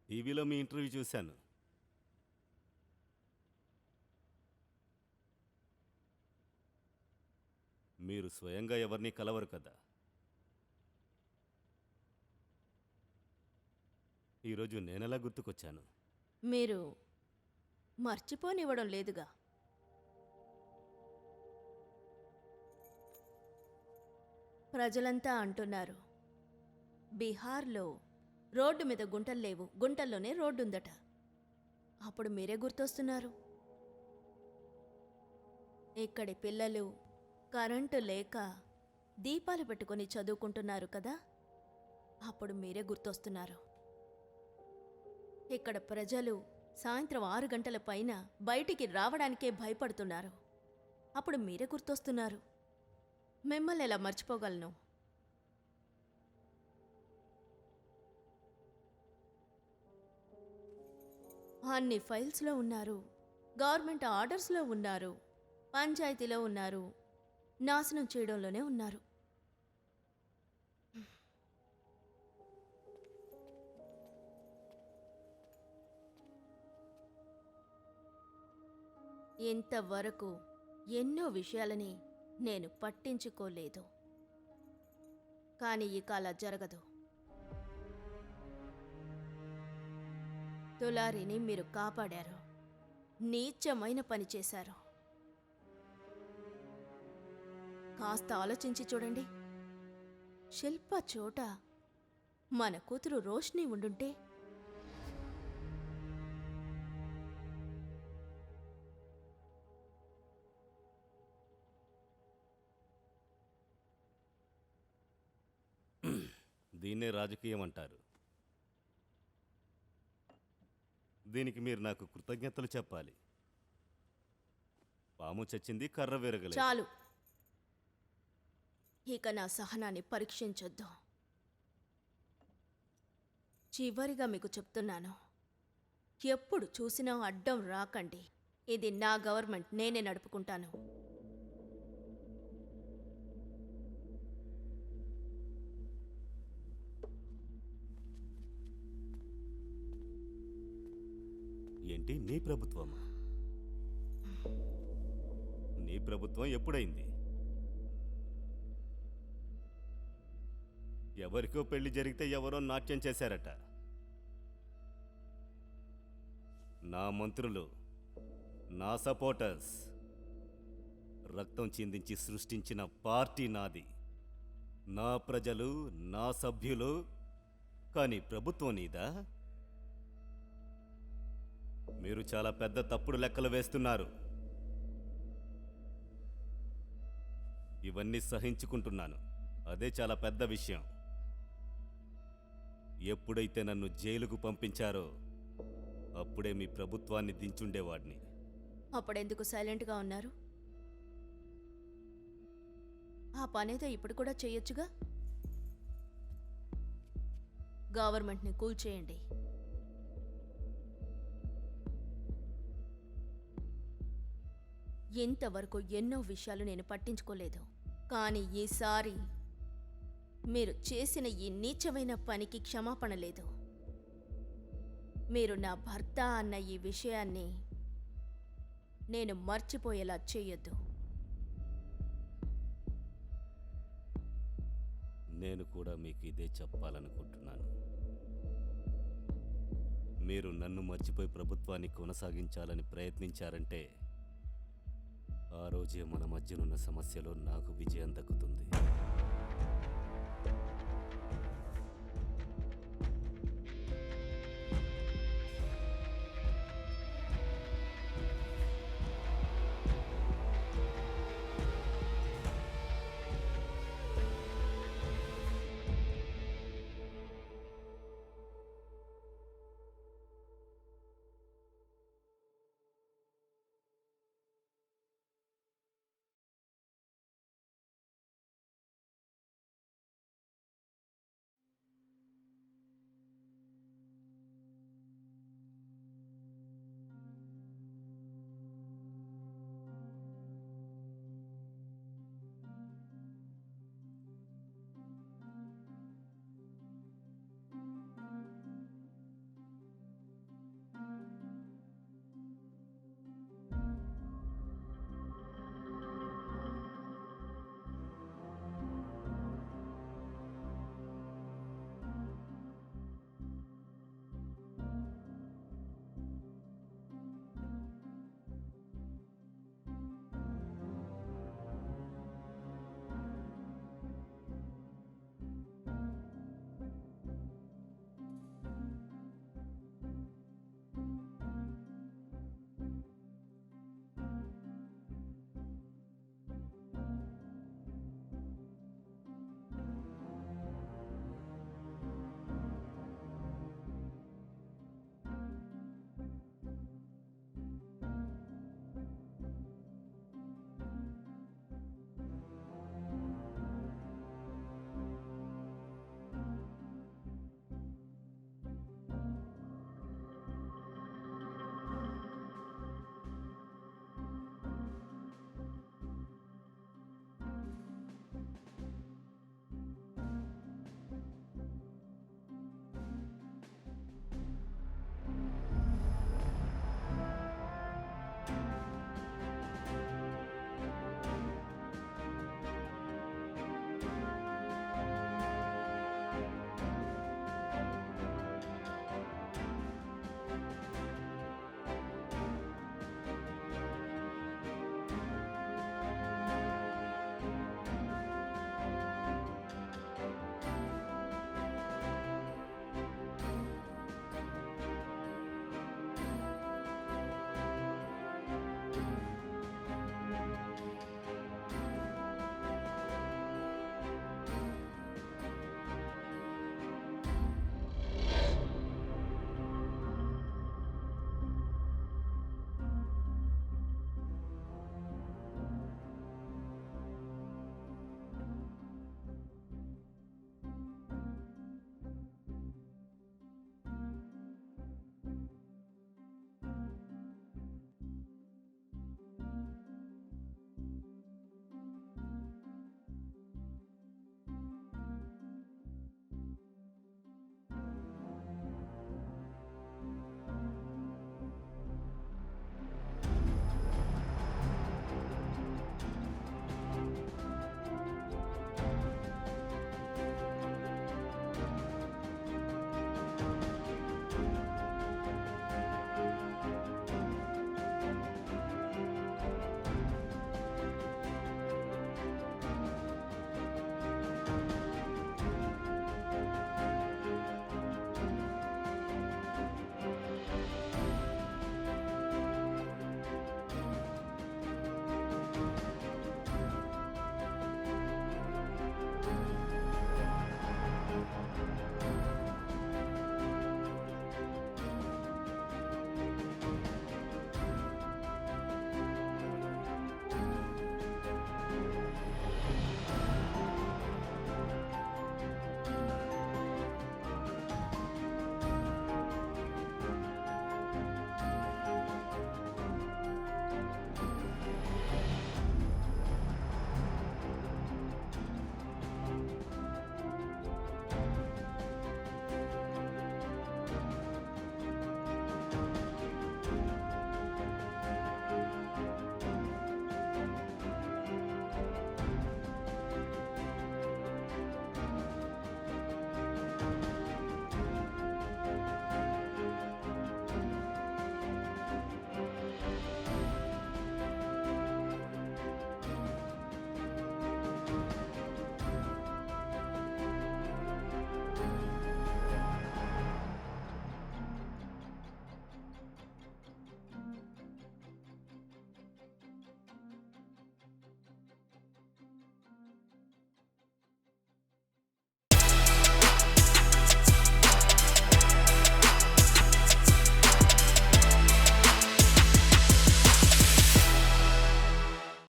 టీవీలో మీ ఇంటర్వ్యూ చూశాను. మీరు స్వయంగా ఎవరిని కలవరు కదా. ఈరోజు నేనెలా గుర్తుకొచ్చాను? మీరు మర్చిపోనివ్వడం లేదుగా. ప్రజలంతా అంటున్నారు బీహార్లో రోడ్డు మీద గుంటలు లేవు, గుంటల్లోనే రోడ్డు ఉందట. అప్పుడు మీరే గుర్తొస్తున్నారు. ఇక్కడి పిల్లలు కరెంటు లేక దీపాలు పెట్టుకొని చదువుకుంటున్నారు కదా, అప్పుడు మీరే గుర్తొస్తున్నారు. ఇక్కడ ప్రజలు సాయంత్రం 6 గంటల పైన బయటికి రావడానికే భయపడుతున్నారు, అప్పుడు మీరే గుర్తొస్తున్నారు. మిమ్మల్ని ఎలా మర్చిపోగలను? అన్ని ఫైల్స్లో ఉన్నారు, గవర్నమెంట్ ఆర్డర్స్లో ఉన్నారు, పంచాయతీలో ఉన్నారు, నాశనం చేయడంలోనే ఉన్నారు. ఇంతవరకు ఎన్నో విషయాలని నేను పట్టించుకోలేదు, కానీ ఇక అలా జరగదు. తులారిని మీరు కాపాడారు, నీచమైన పని చేశారు. కాస్త ఆలోచించి చూడండి. శిల్ప చోట మన కూతురు రోష్ని ఉండుంటే దీన్నే రాజకీయం అంటారు. దీనికి మీరు నాకు కృతజ్ఞతలు చెప్పాలి. పాము చచ్చింది, కర్ర విరగలేదు. చాలు, ఇక నా సహనాన్ని పరీక్షించొద్దు. చివరిగా మీకు చెప్తున్నాను, ఎప్పుడు చూసినా అడ్డం రాకండి. ఇది నా గవర్నమెంట్, నేనే నడుపుకుంటాను. ఏంటి నీ ప్రభుత్వమా? నీ ప్రభుత్వం ఎప్పుడైంది? ఎవరికో పెళ్లి జరిగితే ఎవరో నాట్యం చేశారట. నా మంత్రులు, నా సపోర్టర్స్ రక్తం చిందించి సృష్టించిన పార్టీ నాది, నా ప్రజలు, నా సభ్యులు. కానీ ప్రభుత్వం నీదా? మీరు చాలా పెద్ద తప్పుడు లెక్కలు వేస్తున్నారు. ఇవన్నీ సహించుకుంటున్నాను, అదే చాలా పెద్ద విషయం. ఎప్పుడైతే నన్ను జైలుకు పంపించారో అప్పుడే మీ ప్రభుత్వాన్ని దించుండేవాడిని. అప్పుడెందుకు సైలెంట్గా ఉన్నారు? ఆ పనేదో ఇప్పుడు కూడా చేయొచ్చుగా. గవర్నమెంట్ని కూల్చేయండి. ఇంతవరకు ఎన్నో విషయాలు నేను పట్టించుకోలేదు, కానీ ఈసారి మీరు చేసిన ఈ నీచమైన పనికి క్షమాపణ లేదు. మీరు నా భర్త అన్న ఈ విషయాన్ని నేను మర్చిపోయేలా చేయొద్దు. నేను కూడా మీకు ఇదే చెప్పాలనుకుంటున్నాను. మీరు నన్ను మర్చిపోయి ప్రభుత్వాన్ని కొనసాగించాలని ప్రయత్నించారంటే ఆ రోజే మన మధ్యనున్న సమస్యలో నాకు విజయం దక్కుతుంది.